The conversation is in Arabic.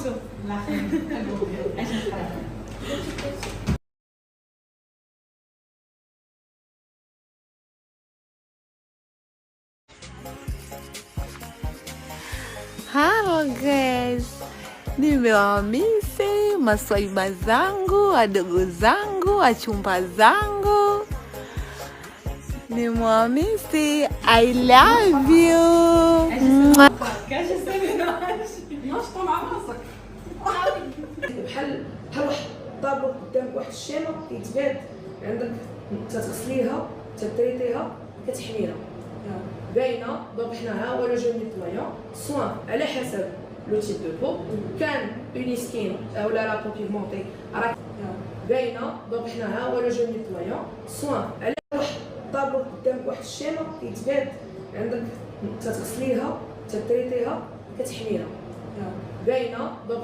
شوف لا خير اش نقرا. Hello guys, nimewamisi maswaiba zangu, wadogo zangu, wachumba zangu, nimewamisi. I love you. كاش ناش طالع راسك بحال واحد الطابلو قدامك، واحد الشيمه كيتبان عندك، تتغسليها تتريتيها كتحميها باينه. دونك حنا ها هو لو جو نيتوايون سوان على حسب لو تيب دو بو. كان اوني سكين اولا لا بو بيغمونتي راه باينه. دونك حنا ها هو لو جو نيتوايون سوان على واحد الطابلو قدامك، واحد الشيمه كيتبان عندك، تتغسليها تتريتيها كتحميها باينه. دونك